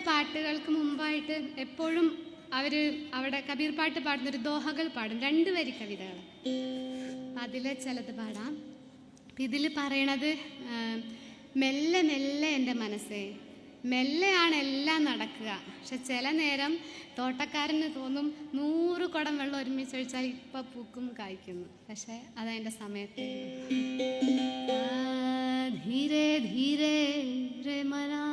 പാട്ടുകൾക്ക് മുമ്പായിട്ട് എപ്പോഴും അവിടെ കബീർ പാട്ട് പാടുന്നൊരു ദോഹകൾ പാടും, 2 വരി കവിതകൾ. അതിലെ ചിലത് പാടാം. ഇതിൽ പറയണത്, മെല്ലെ മെല്ലെ എൻ്റെ മനസ്സേ, മെല്ലെയാണ് എല്ലാം നടക്കുക. പക്ഷെ ചില നേരം തോട്ടക്കാരന് തോന്നും 100 കുടം വെള്ളം ഒരുമിച്ച് ഒഴിച്ചാൽ ഇപ്പം പൂക്കും കായ്ക്കുന്നു. പക്ഷെ അതതിൻ്റെ സമയത്ത് ധീരെ ധീരെ രെ മനാ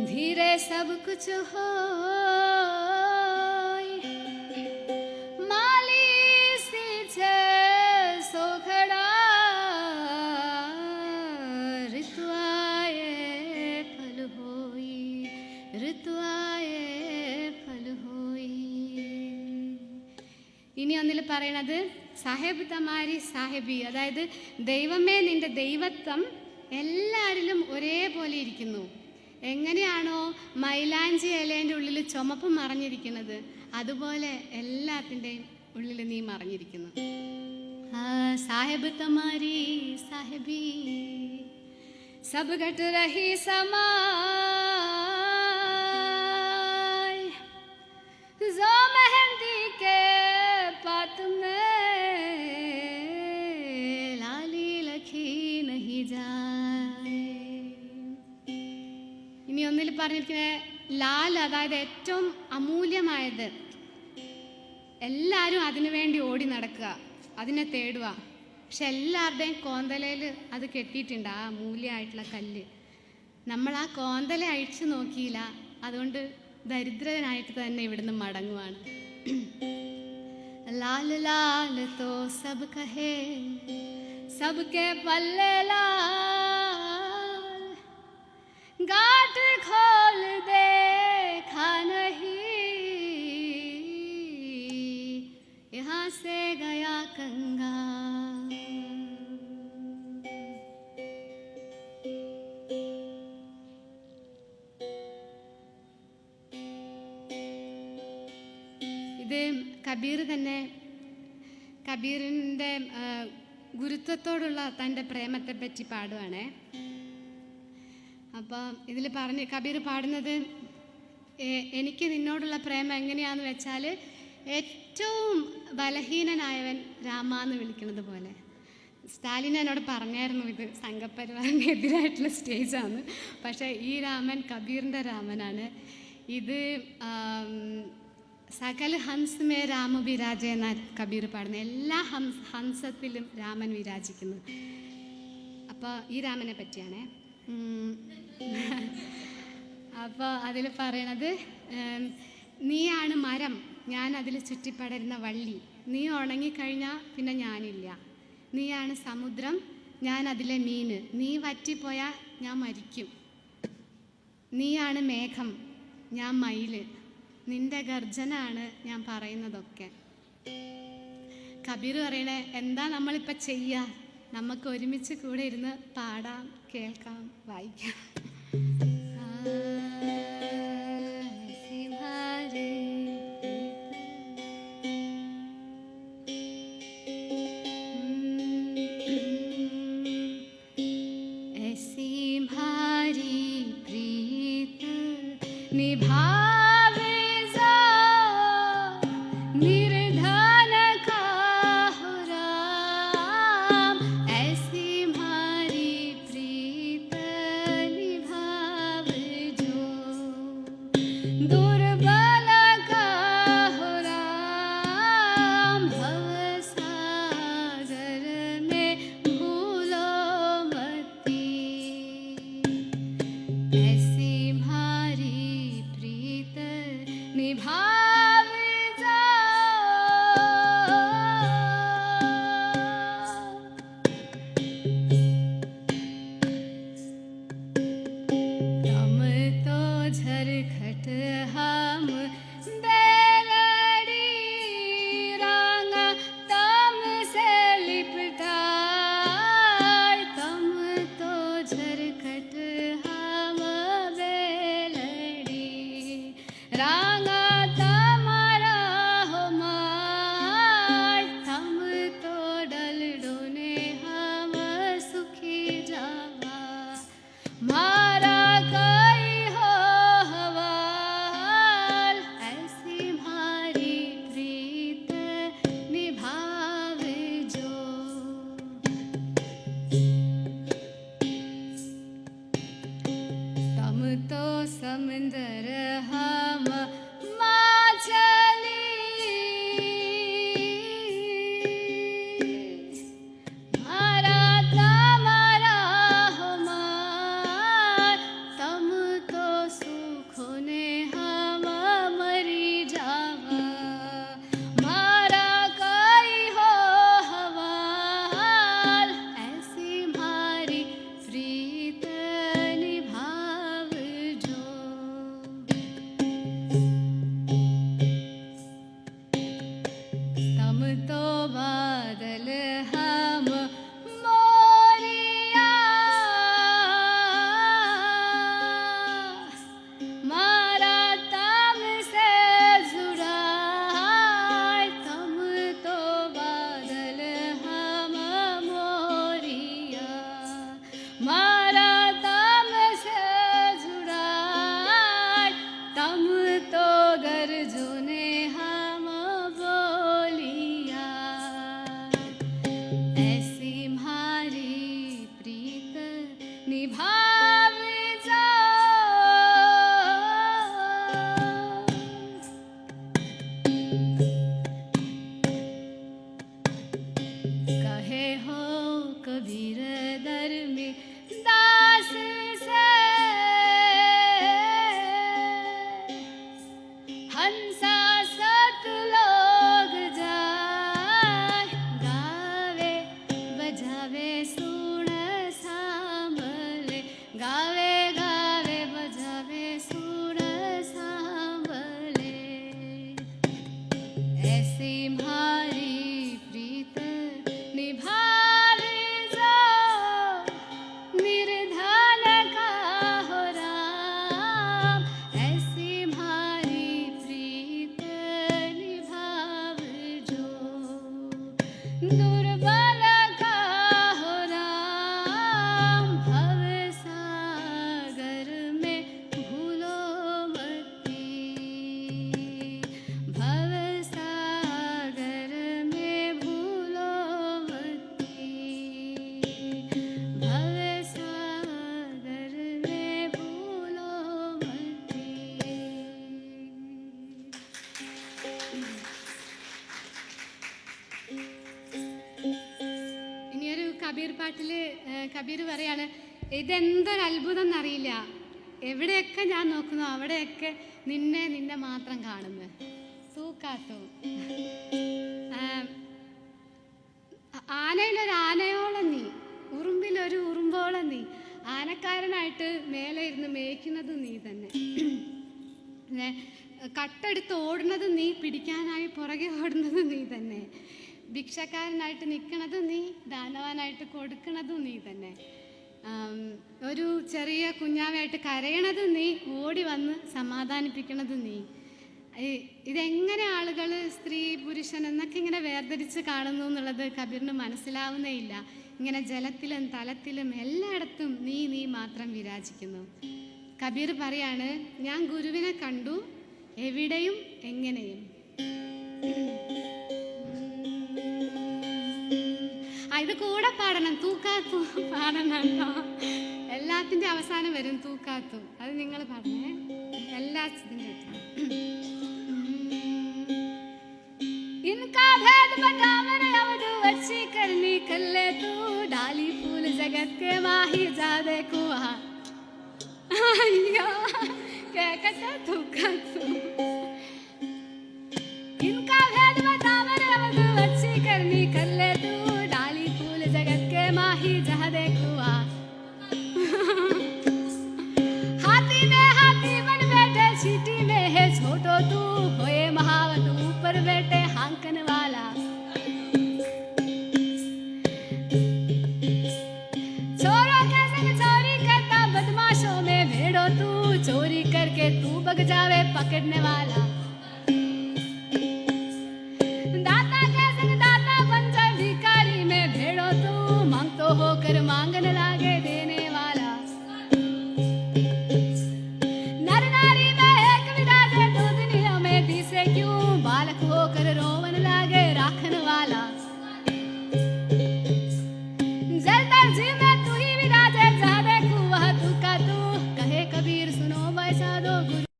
ധീരെ സബ് കുച്ച് ഹോ ഇനി ഒന്നിൽ പറയണത് സാഹേബ് തമാരി സാഹേബി, അതായത് ദൈവമേ നിൻ്റെ ദൈവത്വം എല്ലാവരിലും ഒരേപോലെ ഇരിക്കുന്നു. എങ്ങനെയാണോ മൈലാഞ്ചി ഇലേൻ്റെ ഉള്ളിൽ ചുമപ്പ് മറഞ്ഞിരിക്കുന്നത്, അതുപോലെ എല്ലാത്തിൻ്റെയും ഉള്ളിൽ നീ മറഞ്ഞിരിക്കുന്നു. സാഹേബ് തമാരി സാഹേബി സബ് ഘട്ട് രഹി സമാ ഇനി ഒന്നിൽ പറഞ്ഞിരിക്കുന്നത് ലാൽ, അതായത് ഏറ്റവും അമൂല്യമായത്. എല്ലാവരും അതിനു വേണ്ടി ഓടി നടക്കുക, അതിനെ തേടുക. പക്ഷെ എല്ലാവരുടെയും കോന്തലയിൽ അത് കെട്ടിയിട്ടുണ്ട്, ആ അമൂല്യമായിട്ടുള്ള കല്ല്. നമ്മൾ ആ കോന്തല അഴിച്ചു നോക്കിയില്ല, അതുകൊണ്ട് ദരിദ്രനായിട്ട് തന്നെ ഇവിടുന്ന് മടങ്ങുവാണ്. ലാൽ ലാൽ തോ സബ് കഹേ सबके पल्ले लाल, गाट खोल देखा नहीं, यहाँ से गया कंगा. ഇത് കബീർ തന്നെ, കബീറിൻ്റെ ഗുരുത്വത്തോടുള്ള തൻ്റെ പ്രേമത്തെ പറ്റി പാടുവാണേ. അപ്പോൾ ഇതിൽ കബീർ പാടുന്നത്, എനിക്ക് നിന്നോടുള്ള പ്രേമം എങ്ങനെയാണെന്ന് വെച്ചാൽ, ഏറ്റവും ബലഹീനനായവൻ രാമ എന്ന് വിളിക്കുന്നത് പോലെ. സ്റ്റാലിൻ എന്നോട് പറഞ്ഞായിരുന്നു ഇത് സംഘപരിവാറിനെതിരായിട്ടുള്ള സ്റ്റേജാണ്, പക്ഷേ ഈ രാമൻ കബീറിൻ്റെ രാമനാണ്. ഇത് സകല ഹംസ് മേ രാമ വിരാജ എന്ന കബീർ പാടുന്നത്. എല്ലാ ഹംസത്തിലും രാമൻ വിരാജിക്കുന്നു. അപ്പോൾ ഈ രാമനെ പറ്റിയാണേ. അപ്പോൾ അതിൽ പറയണത്, നീയാണ് മരം, ഞാൻ അതിൽ ചുറ്റിപ്പടരുന്ന വള്ളി, നീ ഉണങ്ങിക്കഴിഞ്ഞാൽ പിന്നെ ഞാനില്ല. നീയാണ് സമുദ്രം, ഞാൻ അതിലെ മീൻ, നീ വറ്റിപ്പോയാൽ ഞാൻ മരിക്കും. നീയാണ് മേഘം, ഞാൻ മയില്, നിന്റെ ഗർജനാണ് ഞാൻ പറയുന്നതൊക്കെ. കബീർ പറയണേ, എന്താ നമ്മളിപ്പോൾ ചെയ്യുക? നമുക്ക് ഒരുമിച്ച് കൂടെ ഇരുന്ന് പാടാം, കേൾക്കാം, വായിക്കാം. ऐसी भारी प्रीत निभा निर्धन का हो राम, ऐसी भारी प्रीत निभाव जो, दुर्बल का हो राम, भव सागर में भूलो मती, ऐसी भारी प्रीत निभा झरखट हम बेलड़ी रांगा तम से लिपटा, तम तो झरखट हम बेलड़ी रांगा तमारा हो मार, तम तो डल डोने हम सुखी जावा, मारा कई तो समंदर हम माछली मारा तमारा हमार तम तो सुखो ने हम मरी जावा मारा कई हो हवाल ऐसी मारी प्रीत निभाव जो तम तो बादल हम मोरिया मारा तम से जुड़ा तम तो बादल हम मोरिया मारा तम से जुड़ा तम तो गरजुने हम बोलिया ऐसी म्हारी प्रीत निभाव जो कहे हो कबीर दर में दास से हंसा सत लोग जाए गावे बजावे सुन सांभले गावे गावे बजावे सुन सांभले ऐसी म्हारी प्रीत निभावे जो निर्धन का हो राम ऐसी म्हारी प्रीत निभाव जो दुर्बल का हो राम भव सागर में भूलो मती भव सागर में भूलो मती भव सागर में भूलो मती ഇനിയൊരു കബീർ പാട്ടിൽ കബീർ പറയാണ് ഇതെന്തൊരു അത്ഭുതം എന്നറിയില്ല എവിടെയൊക്കെ ഞാൻ നോക്കുന്നു അവിടെയൊക്കെ നിന്നെ മാത്രം കാണുന്നു തൂക്കാത്തു ആനയിലൊരു ആനയോളം നീ ഉറുമ്പിലൊരു ഉറുമ്പോളം നീ ആനക്കാരനായിട്ട് മേലെ ഇരുന്ന് മേയ്ക്കുന്നത് നീ തന്നെ പിന്നെ കട്ടെടുത്ത് ഓടുന്നത് നീ പിടിക്കാനായി പുറകെ ഓടുന്നത് നീ തന്നെ ഭിക്ഷക്കാരനായിട്ട് നിൽക്കണത് നീ ദാനവാനായിട്ട് കൊടുക്കണതും നീ തന്നെ ഒരു ചെറിയ കുഞ്ഞാവായിട്ട് കരയണത് നീ ഓടി വന്ന് സമാധാനിപ്പിക്കണത് നീ ഇതെങ്ങനെ ആളുകൾ സ്ത്രീ പുരുഷൻ എന്നൊക്കെ ഇങ്ങനെ വേർതിരിച്ച് കാണുന്നു എന്നുള്ളത് കബീറിന് മനസ്സിലാവുന്നേ ഇല്ല ഇങ്ങനെ ജലത്തിലും തലത്തിലും എല്ലായിടത്തും നീ മാത്രം വിരാജിക്കുന്നു കബീർ പറയാണ് ഞാൻ ഗുരുവിനെ കണ്ടു എവിടെയും എങ്ങനെയും ഇത് കൂടെ പാടണം തൂക്കാത്തു പാടണം കേട്ടോ എല്ലാത്തിൻ്റെ അവസാനം വരും തൂക്കാത്തു അത് നിങ്ങൾ പറഞ്ഞേ എല്ലാ ഇതിൻ്റെ इनका भेद बतावन अवध अच्छी करनी कर ले तू डाली फूल जगत के माही जादे कुआ क्या कहता तू इनका भेद बतावन अवध अच्छी करनी कर ले तू डाली फूल जगत के माही जादे कुआ हाथी बन बैठे चीटी में है छोटो तू होए महावत ऊपर बैठे हांकन वाला चोरों के संग चोरी करता बदमाशों में भेड़ो तू चोरी करके तू बग जावे पकड़ने वाला दाता के संग दाता बन जाए भिखारी में भेड़ो तू मांगतो होकर मांगन लागे देने वाला नर नारी में एक विराजे दो दुनिया में भी से क्यों बालक होकर रोवन लागे राखन वाला